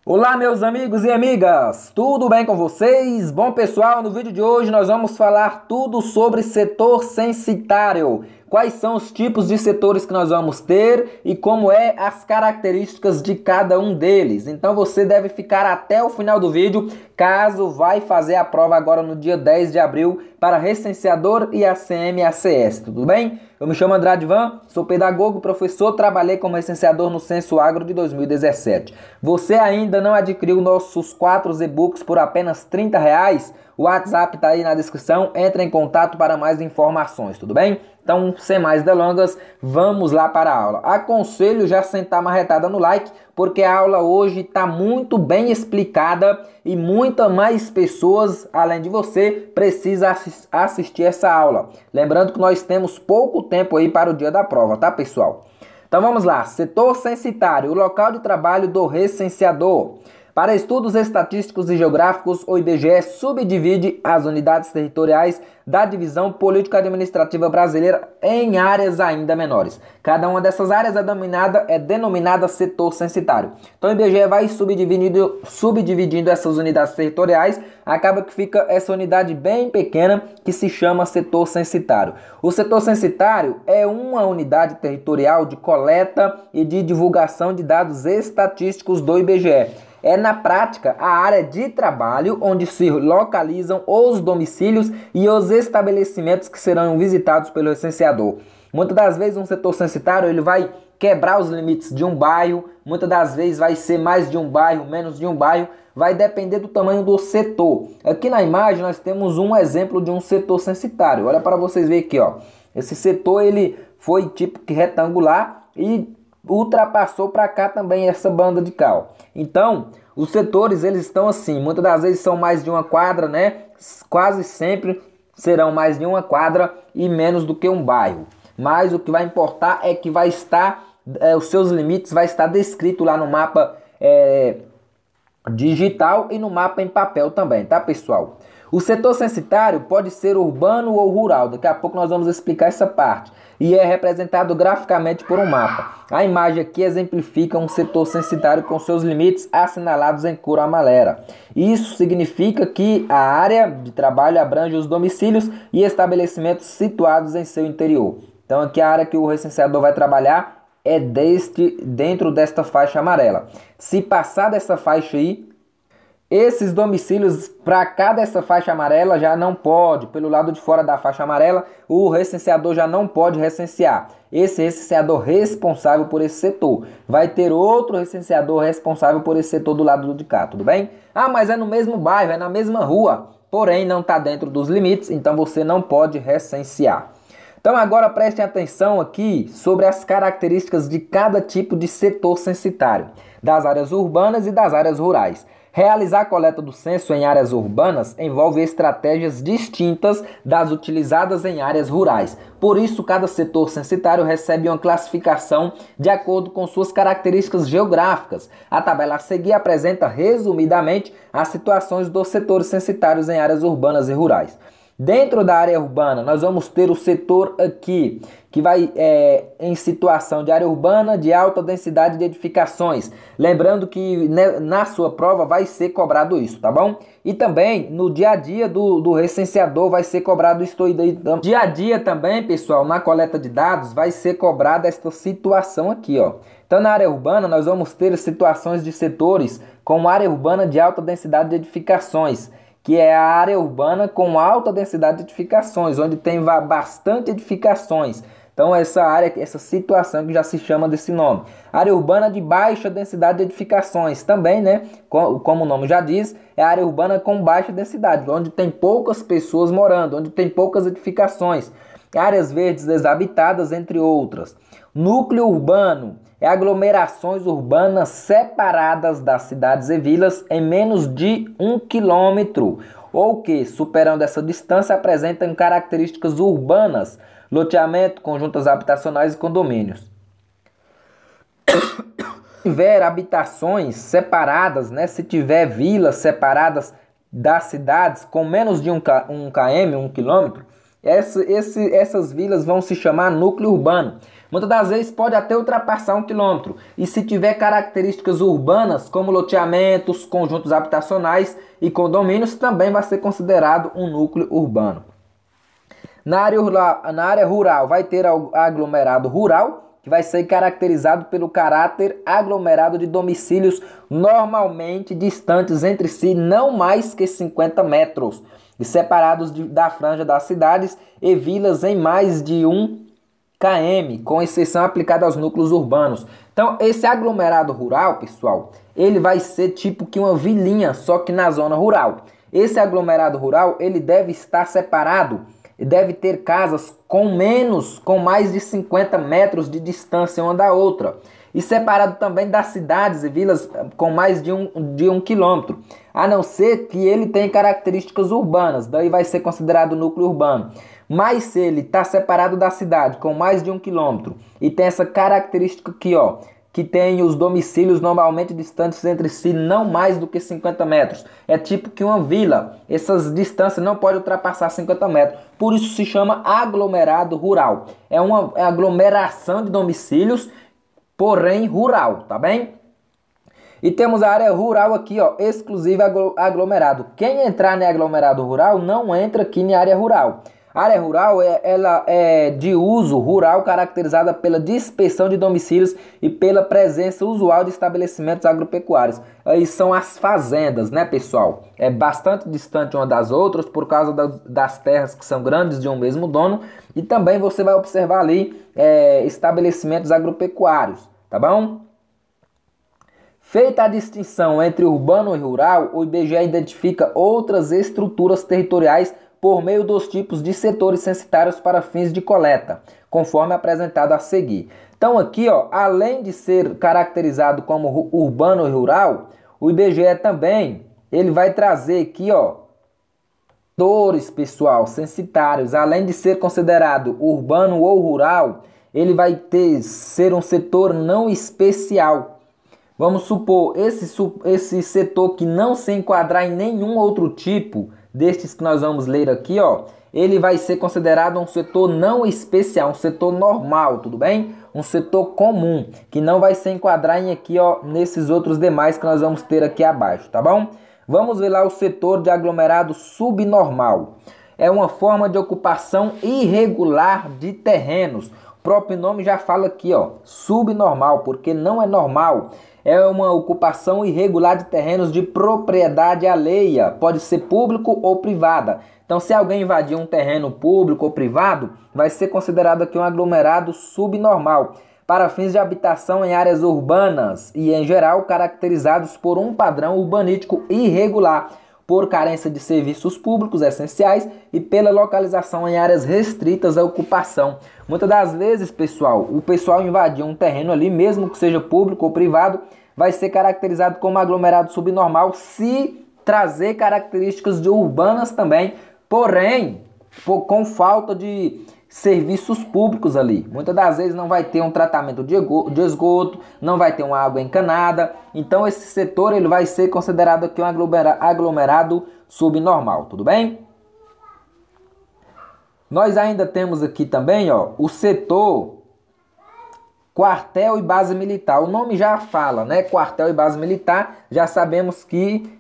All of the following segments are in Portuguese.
Olá, meus amigos e amigas, tudo bem com vocês? Bom, pessoal, no vídeo de hoje nós vamos falar tudo sobre setor censitário. Quais são os tipos de setores que nós vamos ter e como é as características de cada um deles. Então você deve ficar até o final do vídeo, caso vai fazer a prova agora no dia 10 de abril para recenseador e ACM e ACS, tudo bem? Eu me chamo Andrade Van, sou pedagogo, professor, trabalhei como recenseador no Censo Agro de 2017. Você ainda não adquiriu nossos 4 e-books por apenas R$ 30? O WhatsApp está aí na descrição, entre em contato para mais informações, tudo bem? Então, sem mais delongas, vamos lá para a aula. Aconselho já sentar marretada no like, porque a aula hoje está muito bem explicada e muitas mais pessoas, além de você, precisam assistir essa aula. Lembrando que nós temos pouco tempo aí para o dia da prova, tá, pessoal? Então vamos lá, setor censitário, o local de trabalho do recenseador. Para estudos estatísticos e geográficos, o IBGE subdivide as unidades territoriais da divisão político-administrativa brasileira em áreas ainda menores. Cada uma dessas áreas é denominada setor censitário. Então o IBGE vai subdividindo essas unidades territoriais, acaba que fica essa unidade bem pequena que se chama setor censitário. O setor censitário é uma unidade territorial de coleta e de divulgação de dados estatísticos do IBGE. É, na prática, a área de trabalho onde se localizam os domicílios e os estabelecimentos que serão visitados pelo recenseador. Muitas das vezes um setor censitário ele vai quebrar os limites de um bairro, muitas das vezes vai ser mais de um bairro, menos de um bairro, vai depender do tamanho do setor. Aqui na imagem nós temos um exemplo de um setor censitário. Olha para vocês verem aqui, ó. Esse setor ele foi tipo que retangular e ultrapassou para cá também essa banda de cal. Então, os setores eles estão assim, muitas das vezes são mais de uma quadra, né? Quase sempre serão mais de uma quadra e menos do que um bairro. Mas o que vai importar é que vai estar, os seus limites vai estar descrito lá no mapa digital e no mapa em papel também, tá, pessoal? O setor censitário pode ser urbano ou rural, daqui a pouco nós vamos explicar essa parte, e é representado graficamente por um mapa. A imagem aqui exemplifica um setor censitário com seus limites assinalados em cor amarela. Isso significa que a área de trabalho abrange os domicílios e estabelecimentos situados em seu interior. Então aqui a área que o recenseador vai trabalhar é dentro desta faixa amarela. Se passar dessa faixa aí, esses domicílios para cá dessa faixa amarela já não pode, pelo lado de fora da faixa amarela, o recenseador já não pode recensear. Esse recenseador responsável por esse setor. Vai ter outro recenseador responsável por esse setor do lado de cá, tudo bem? Ah, mas é no mesmo bairro, é na mesma rua, porém não está dentro dos limites, então você não pode recensear. Então agora prestem atenção aqui sobre as características de cada tipo de setor censitário, das áreas urbanas e das áreas rurais. Realizar a coleta do censo em áreas urbanas envolve estratégias distintas das utilizadas em áreas rurais. Por isso, cada setor censitário recebe uma classificação de acordo com suas características geográficas. A tabela a seguir apresenta resumidamente as situações dos setores censitários em áreas urbanas e rurais. Dentro da área urbana, nós vamos ter o setor aqui, que vai em situação de área urbana de alta densidade de edificações. Lembrando que na sua prova vai ser cobrado isso, tá bom? E também no dia a dia do recenseador vai ser cobrado isso aí. No dia a dia também, pessoal, na coleta de dados vai ser cobrada esta situação aqui, ó. Então na área urbana nós vamos ter situações de setores como área urbana de alta densidade de edificações, que é a área urbana com alta densidade de edificações, onde tem bastante edificações. Então essa área, essa situação que já se chama desse nome. Área urbana de baixa densidade de edificações, também, né? Como o nome já diz, é a área urbana com baixa densidade, onde tem poucas pessoas morando, onde tem poucas edificações. Áreas verdes desabitadas, entre outras. Núcleo urbano é aglomerações urbanas separadas das cidades e vilas em menos de 1 quilômetro, ou que, superando essa distância, apresentam características urbanas, loteamento, conjuntos habitacionais e condomínios. Se tiver habitações separadas, né, se tiver vilas separadas das cidades com menos de 1 km, 1 quilômetro, essas vilas vão se chamar núcleo urbano. Muitas das vezes pode até ultrapassar 1 km. E se tiver características urbanas, como loteamentos, conjuntos habitacionais e condomínios, também vai ser considerado um núcleo urbano. Na área rural vai ter aglomerado rural, que vai ser caracterizado pelo caráter aglomerado de domicílios normalmente distantes entre si não mais que 50 metros e separados da franja das cidades e vilas em mais de 1 km, com exceção aplicada aos núcleos urbanos. Então, esse aglomerado rural, pessoal, ele vai ser tipo que uma vilinha, só que na zona rural. Esse aglomerado rural, ele deve estar separado, deve ter casas com mais de 50 metros de distância uma da outra. E separado também das cidades e vilas com mais de um quilômetro. A não ser que ele tenha características urbanas, daí vai ser considerado núcleo urbano. Mas se ele está separado da cidade com mais de 1 quilômetro e tem essa característica aqui, ó, que tem os domicílios normalmente distantes entre si não mais do que 50 metros. É tipo que uma vila, essas distâncias não podem ultrapassar 50 metros. Por isso se chama aglomerado rural. É uma aglomeração de domicílios, porém rural, tá bem? E temos a área rural aqui, ó, exclusiva aglomerado. Quem entrar no aglomerado rural não entra aqui na área rural. A área rural ela é de uso rural caracterizada pela dispersão de domicílios e pela presença usual de estabelecimentos agropecuários. Aí são as fazendas, né, pessoal? É bastante distante uma das outras por causa das terras que são grandes de um mesmo dono. E também você vai observar ali estabelecimentos agropecuários, tá bom? Feita a distinção entre urbano e rural, o IBGE identifica outras estruturas territoriais por meio dos tipos de setores censitários para fins de coleta, conforme apresentado a seguir. Então aqui, ó, além de ser caracterizado como urbano e rural, o IBGE também ele vai trazer aqui, ó, setores, pessoal, censitários. Além de ser considerado urbano ou rural, ele vai ser um setor não especial. Vamos supor, esse setor que não se enquadrar em nenhum outro tipo destes que nós vamos ler aqui, ó, ele vai ser considerado um setor não especial, um setor normal, tudo bem? Um setor comum, que não vai se enquadrar em aqui, ó, nesses outros demais que nós vamos ter aqui abaixo, tá bom? Vamos ver lá o setor de aglomerado subnormal. É uma forma de ocupação irregular de terrenos. O próprio nome já fala aqui, ó, subnormal, porque não é normal. É uma ocupação irregular de terrenos de propriedade alheia, pode ser público ou privada. Então, se alguém invadir um terreno público ou privado, vai ser considerado aqui um aglomerado subnormal, para fins de habitação em áreas urbanas e, em geral, caracterizados por um padrão urbanístico irregular, por carência de serviços públicos essenciais e pela localização em áreas restritas à ocupação. Muitas das vezes, pessoal, o pessoal invadir um terreno ali, mesmo que seja público ou privado, vai ser caracterizado como aglomerado subnormal se trazer características de urbanas também, porém, com falta de serviços públicos ali. Muitas das vezes não vai ter um tratamento de esgoto, não vai ter uma água encanada. Então esse setor ele vai ser considerado aqui um aglomerado subnormal, tudo bem? Nós ainda temos aqui também, ó, o setor quartel e base militar. O nome já fala, né? Quartel e base militar, já sabemos que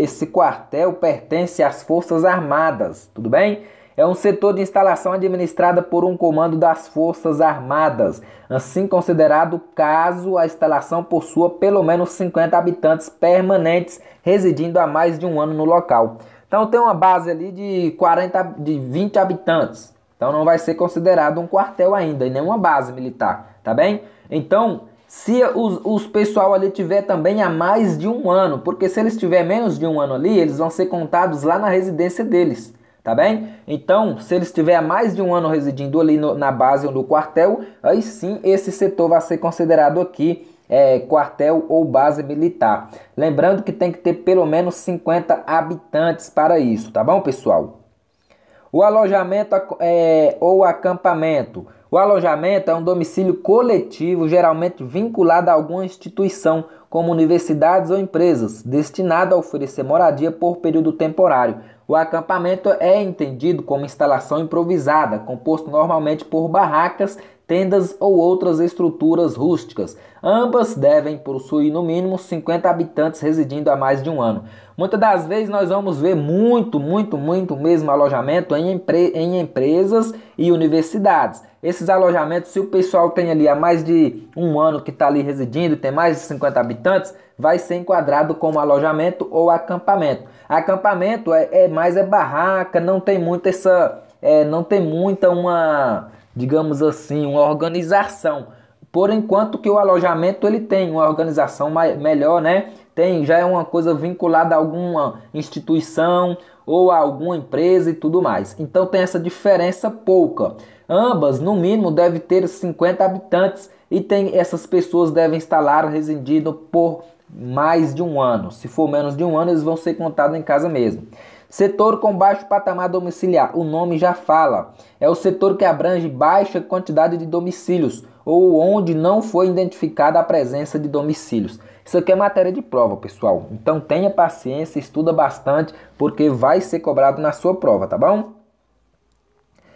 esse quartel pertence às Forças Armadas, tudo bem? É um setor de instalação administrada por um comando das Forças Armadas, assim considerado caso a instalação possua pelo menos 50 habitantes permanentes residindo há mais de um ano no local. Então tem uma base ali de 20 habitantes, então não vai ser considerado um quartel ainda, e nem uma base militar, tá bem? Então, se os pessoal ali tiver também há mais de um ano, porque se eles tiver menos de um ano ali, eles vão ser contados lá na residência deles, tá bem? Então, se eles tiver há mais de um ano residindo ali na base ou no quartel, aí sim esse setor vai ser considerado aqui quartel ou base militar. Lembrando que tem que ter pelo menos 50 habitantes para isso, tá bom, pessoal? O alojamento ou acampamento. O alojamento é um domicílio coletivo, geralmente vinculado a alguma instituição, como universidades ou empresas, destinado a oferecer moradia por período temporário. O acampamento é entendido como instalação improvisada, composto normalmente por barracas, tendas ou outras estruturas rústicas. Ambas devem possuir no mínimo 50 habitantes residindo há mais de um ano. Muitas das vezes nós vamos ver muito mesmo alojamento em empresas e universidades. Esses alojamentos, se o pessoal tem ali há mais de um ano que está ali residindo, tem mais de 50 habitantes, vai ser enquadrado como alojamento ou acampamento. Acampamento é barraca, não tem muita digamos assim, uma organização. Por enquanto que o alojamento ele tem uma organização melhor, né? Já é uma coisa vinculada a alguma instituição ou a alguma empresa e tudo mais. Então tem essa diferença pouca. Ambas, no mínimo, devem ter 50 habitantes e essas pessoas devem estar lá residindo por mais de um ano. Se for menos de um ano, eles vão ser contados em casa mesmo. Setor com baixo patamar domiciliar, o nome já fala. É o setor que abrange baixa quantidade de domicílios ou onde não foi identificada a presença de domicílios. Isso aqui é matéria de prova, pessoal. Então tenha paciência, estuda bastante, porque vai ser cobrado na sua prova, tá bom?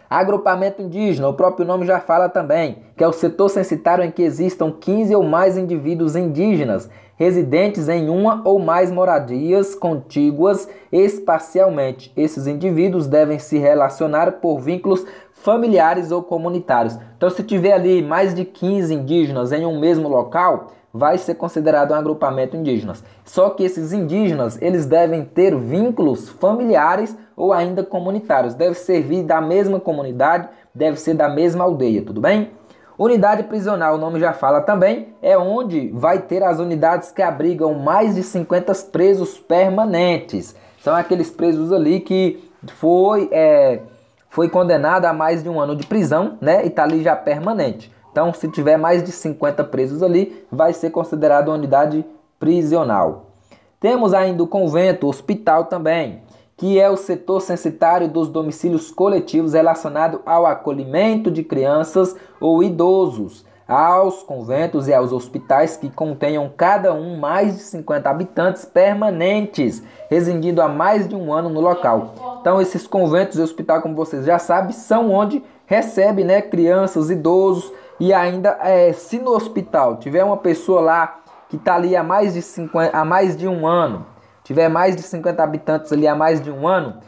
Agrupamento indígena, o próprio nome já fala também, que é o setor censitário em que existam 15 ou mais indivíduos indígenas, residentes em uma ou mais moradias contíguas espacialmente. Esses indivíduos devem se relacionar por vínculos familiares ou comunitários. Então, se tiver ali mais de 15 indígenas em um mesmo local, vai ser considerado um agrupamento indígena. Só que esses indígenas, eles devem ter vínculos familiares ou ainda comunitários. Deve servir da mesma comunidade, deve ser da mesma aldeia, tudo bem? Unidade prisional, o nome já fala também, é onde vai ter as unidades que abrigam mais de 50 presos permanentes. São aqueles presos ali que foi condenado a mais de um ano de prisão, né? E está ali já permanente. Então, se tiver mais de 50 presos ali, vai ser considerado uma unidade prisional. Temos ainda o convento, o hospital também, que é o setor censitário dos domicílios coletivos relacionado ao acolhimento de crianças ou idosos, aos conventos e aos hospitais que contenham cada um mais de 50 habitantes permanentes, residindo há mais de um ano no local. Então, esses conventos e hospital, como vocês já sabem, são onde recebe, né, crianças, idosos. E ainda, se no hospital tiver uma pessoa lá que está ali há mais de um ano, tiver mais de 50 habitantes ali há mais de um ano,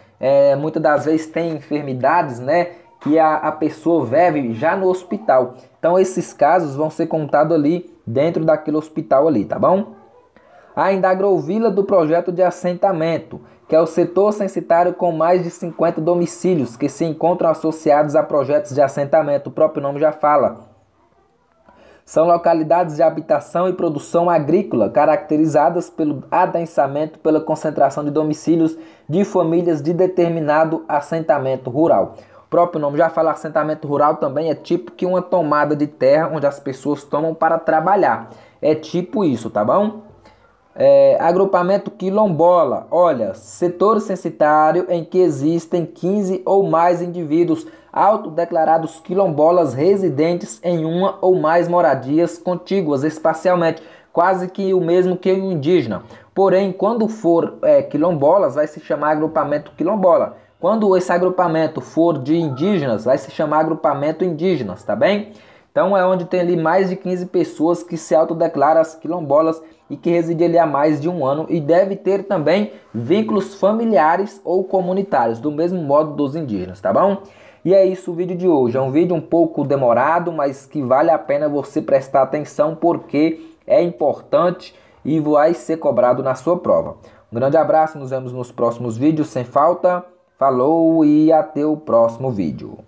muitas das vezes tem enfermidades, né, que a pessoa vive já no hospital. Então esses casos vão ser contados ali dentro daquele hospital ali, tá bom? Ainda a agrovila do projeto de assentamento, que é o setor censitário com mais de 50 domicílios que se encontram associados a projetos de assentamento. O próprio nome já fala. São localidades de habitação e produção agrícola, caracterizadas pelo adensamento, pela concentração de domicílios de famílias de determinado assentamento rural. O próprio nome já fala, assentamento rural também é tipo que uma tomada de terra onde as pessoas tomam para trabalhar. É tipo isso, tá bom? Agrupamento quilombola, olha, setor censitário em que existem 15 ou mais indivíduos autodeclarados quilombolas residentes em uma ou mais moradias contíguas espacialmente, quase que o mesmo que o indígena. Porém, quando for quilombolas, vai se chamar agrupamento quilombola. Quando esse agrupamento for de indígenas, vai se chamar agrupamento indígenas, tá bem? Então é onde tem ali mais de 15 pessoas que se autodeclaram as quilombolas e que residem ali há mais de um ano e deve ter também vínculos familiares ou comunitários, do mesmo modo dos indígenas, tá bom? E é isso o vídeo de hoje. É um vídeo um pouco demorado, mas que vale a pena você prestar atenção porque é importante e vai ser cobrado na sua prova. Um grande abraço, nos vemos nos próximos vídeos sem falta. Falou e até o próximo vídeo.